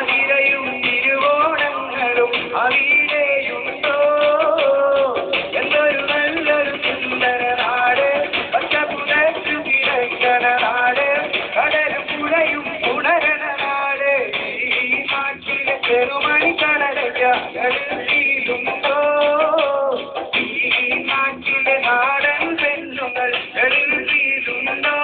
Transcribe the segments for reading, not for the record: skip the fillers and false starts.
തിരുവാതിരയും തിരുവോണങ്ങളും അവിടെയുണ്ടോ എന്തൊരു നല്ലൊരു സുന്ദര നാട് പച്ചപ്പുതച്ചു കിടക്കണ നാട് കടലും പുഴയും ഉണരണ നാട് ഈ നാട്ടിലെ ചെറുമണി കടലയ്ക്കുണ്ടോ ഈ നാട്ടിലെ നാടൻ പെണ്ണുങ്ങൾ എഴുതിയിട്ടുണ്ടോ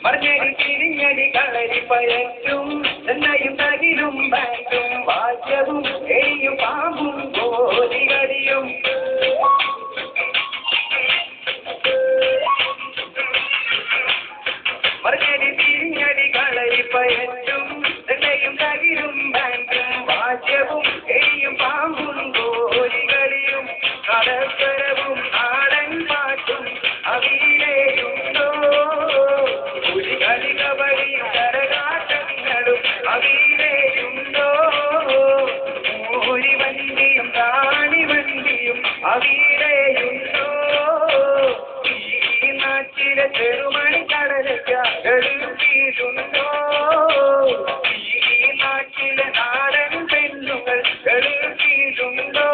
മറിഞ്ഞടി തിരിഞ്ഞടി കളരി പയറ്റും എന്നയും തകിലും ബാറ്റും വാദ്യവും എരിയും പാമ്പും കോലികളിയും മറിഞ്ഞടി തിരിഞ്ഞടി കളരി പയറ്റും എന്നയും തകിലും ബാറ്റും വാദ്യവും എരിയും പാമ്പും കോലികളിയും കടക്കരവും നാടൻ പാട്ടും അവിടെയുണ്ടോ കളികവടിയും കരകാട്ടങ്ങളും അവിടെയുണ്ടോ മൂരിവണ്ടിയും പ്രാണിവണ്ടിയും അവിടെയുണ്ടോ ഈ നാട്ടിലെ ചെറുമണി കടലയ്ക്ക് എഴുതിയിട്ടുണ്ടോ ഈ നാട്ടിലെ നാടൻ പെണ്ണുങ്ങൾ എഴുതിയിട്ടുണ്ടോ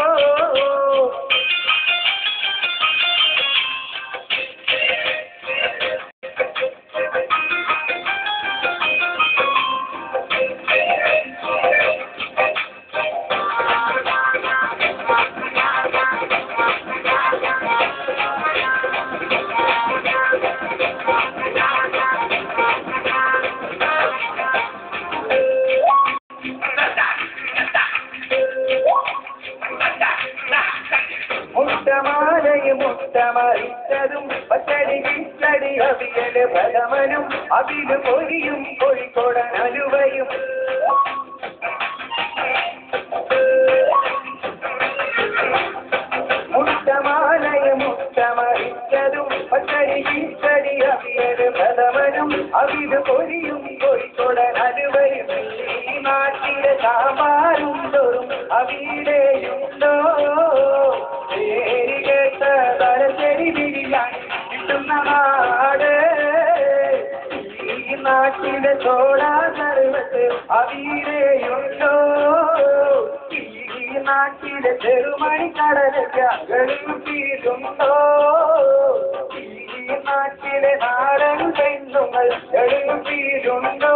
മുട്ടമറിച്ചതും പച്ചടി കിച്ചടി അവിയല് പ്രഥമനും അവില് പൊരിയും കോഴിക്കോടൻ അലുവയും മുട്ടമറിച്ചതും പച്ചടി കിച്ചടി അവിയല് പ്രഥമനും അവില് പൊരിയും കോഴിക്കോടൻ അലുവയും ഈ നാട്ടിലെ സാമ്പാറും തോറും അവിടെയുണ്ടോ തലശ്ശേരി ബിരിയാണി കിട്ടുന്ന നാട് ഈ നാട്ടിലെ സോഡാ സർവത്ത് അവിടെയുണ്ടോ ഈ നാട്ടിലെ ചെറുമണി കടലയ്ക്ക് എഴുതിയിട്ടുണ്ടോ ഈ നാട്ടിലെ നാടൻ പെണ്ണുങ്ങൾ എഴുതിയിട്ടുണ്ടോ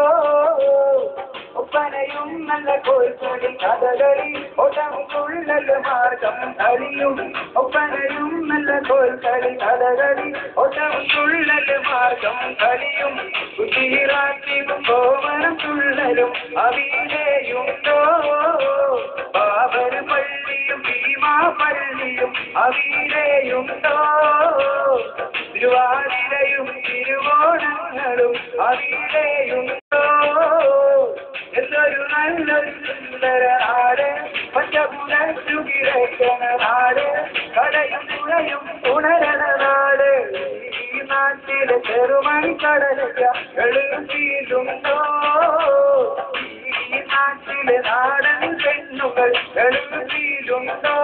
ഒപ്പനയും നല്ല കോൽക്കളി കഥകളി ഒട്ടം തുള്ളൽ മാർഗം കളിയും ഒപ്പനയും നല്ല കോൽക്കളി കഥകളി ഒട്ടം തുള്ളൽ മാർഗം കളിയും കുതിരാട്ടിയും കോമരം തുള്ളലും അവിടെയുണ്ടോ ബാബർ പള്ളിയും ഭീമാ പള്ളിയും അവിടെയുണ്ടോ തിരുവാതിരയും തിരുവോണങ്ങളും അവിടെയുണ്ടോ എന്തൊരു നല്ലൊരു സുന്ദര നാട് പച്ചപ്പുതച്ചു കിടക്കണ നാട് കടയും പുഴയും ഉണരണ നാട് ഈ നാട്ടിലെ ചെറുമണി കടലയ്ക്ക് എഴുതിയിട്ടുണ്ടോ ഈ നാട്ടിലെ നാടൻ പെണ്ണുകൾ എഴുതിയിട്ടുണ്ടോ